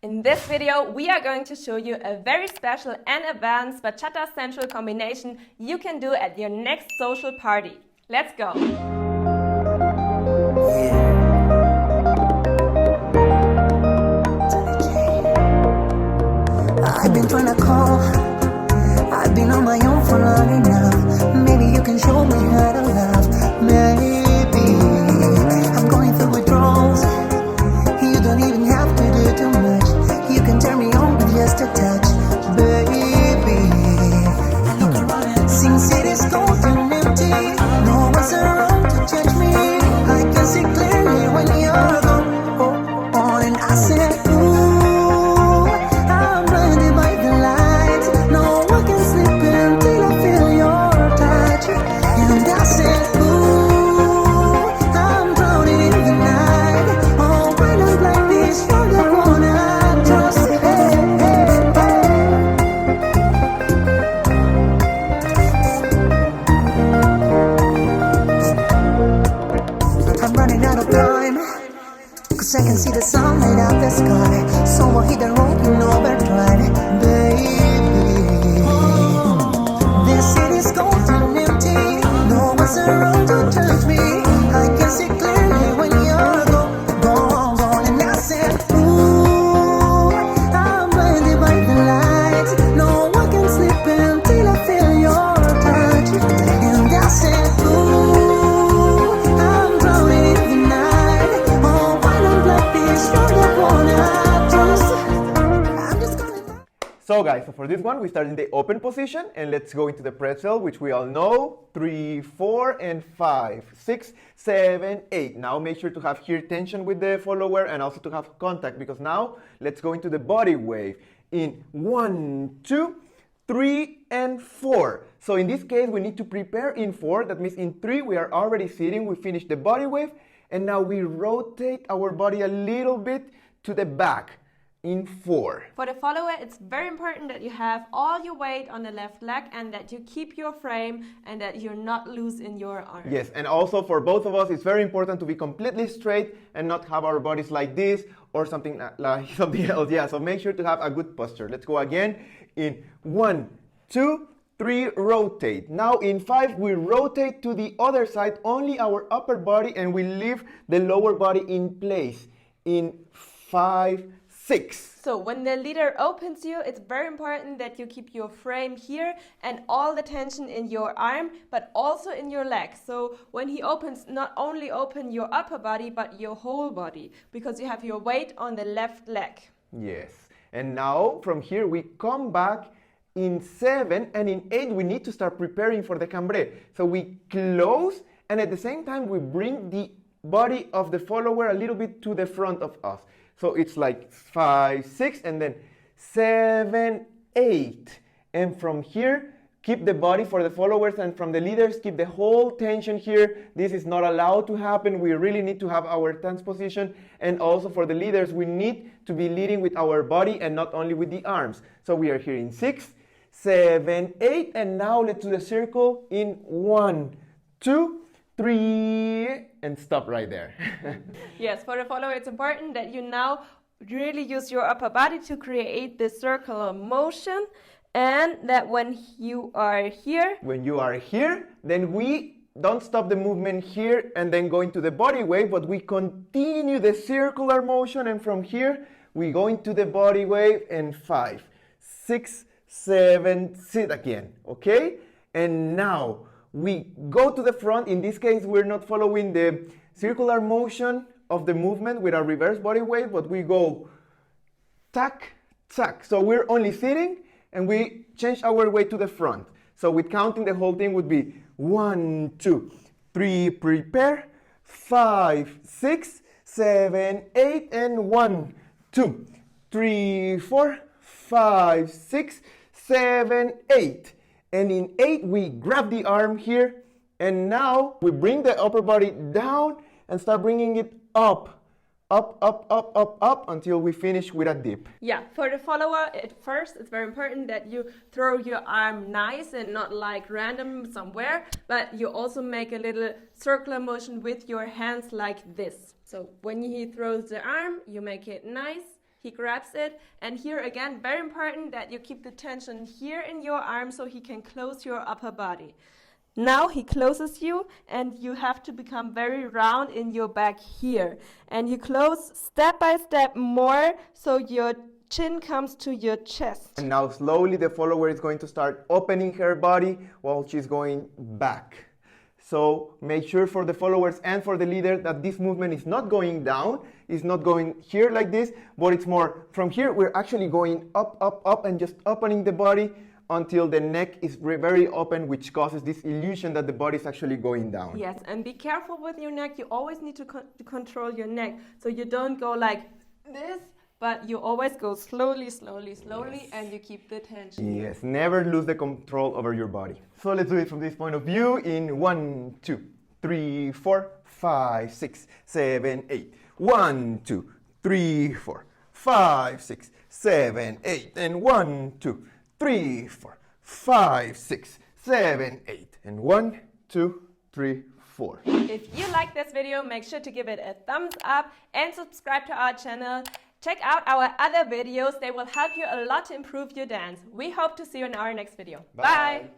In this video, we are going to show you a very special and advanced Bachata Sensual combination you can do at your next social party. Let's go! I've been trying to call, I've been on my own for long enough. Maybe you can show me how to love. Maybe I'm going through withdrawals. You don't even have to do too much. You can turn me on with just a touch, baby. Look around, since it is cold and empty, no one's around to judge me. I can see clearly when you're gone, and I said, ooh, I'm blinded by the lights. No one can sleep until I feel your touch, and I said, ooh, I'm drowning in the night. Oh, when I'm like this, you're the one I trust. I'm running out of time, 'cause I can see the sun light up the sky. So I hit the road in overdrive, baby. This city's cold and empty, no one's around to judge me. I can see clearly when you're gone, and I said, ooh, I'm blinded by the lights. No one can sleep until I feel your touch, and I said, ooh, I'm drowning in the night. Oh, when I'm like this, you're the one I trust. I'm just gonna... So guys, for this one, we start in the open position and let's go into the pretzel, which we all know, 3, 4, and 5, 6, 7, 8. Now make sure to have here tension with the follower and also to have contact, because now let's go into the body wave in 1, 2, 3, and 4. So in this case, we need to prepare in 4. That means in 3, we are already sitting. We finished the body wave and now we rotate our body a little bit to the back in 4. For the follower, it's very important that you have all your weight on the left leg and that you keep your frame and that you're not loose in your arm. Yes, and also for both of us, it's very important to be completely straight and not have our bodies like this or something like something else. Yeah, so make sure to have a good posture. Let's go again in 1, 2, 3, rotate. Now in 5, we rotate to the other side, only our upper body, and we leave the lower body in place in 5, 6. So when the leader opens you, it's very important that you keep your frame here and all the tension in your arm, but also in your leg. So when he opens, not only open your upper body, but your whole body, because you have your weight on the left leg. Yes, and now from here we come back in 7, and in 8 we need to start preparing for the cambré. So we close, and at the same time we bring the body of the follower a little bit to the front of us. So it's like 5, 6, and then 7, 8. And from here, keep the body for the followers, and from the leaders, keep the whole tension here. This is not allowed to happen. We really need to have our tense position. And also for the leaders, we need to be leading with our body and not only with the arms. So we are here in 6, 7, 8, and now let's do the circle in 1, 2, 3, and stop right there. Yes, for the follower, it's important that you now really use your upper body to create this circular motion, and that when you are here, then we don't stop the movement here and then go into the body wave, but we continue the circular motion, and from here we go into the body wave in 5, 6, 7, sit again, okay? And now we go to the front. In this case, we're not following the circular motion of the movement with a reverse body wave, but we go tack, tack. So we're only sitting and we change our weight to the front. So with counting, the whole thing would be 1, 2, 3, prepare, 5, 6, 7, 8, and 1, 2, 3, 4, 5, 6, 7, 8. And in 8, we grab the arm here, and now we bring the upper body down and start bringing it up, up, up, up, up, up, until we finish with a dip. yeah, for the follower, at first, it's very important that you throw your arm nice and not like random somewhere, but you also make a little circular motion with your hands like this. So when he throws the arm, you make it nice he grabs it, and here again, very important that you keep the tension here in your arm so he can close your upper body. Now he closes you, and you have to become very round in your back here. And you close step by step more so your chin comes to your chest. And now slowly the follower is going to start opening her body while she's going back. So make sure for the followers and for the leader that this movement is not going down, it's not going here like this, but it's more from here, we're actually going up, up, up, and just opening the body until the neck is very open, which causes this illusion that the body is actually going down. Yes, and be careful with your neck. You always need to control your neck. So you don't go like this, but you always go slowly, slowly, slowly, yes. And you keep the tension. Yes, never lose the control over your body. So let's do it from this point of view in 1, 2, 3, 4, 5, 6, 7, 8. 1, 2, 3, 4, 5, 6, 7, 8. And 1, 2, 3, 4, 5, 6, 7, 8. And 1, 2, 3, 4. If you like this video, make sure to give it a thumbs up and subscribe to our channel. Check out our other videos. They will help you a lot to improve your dance. We hope to see you in our next video. Bye.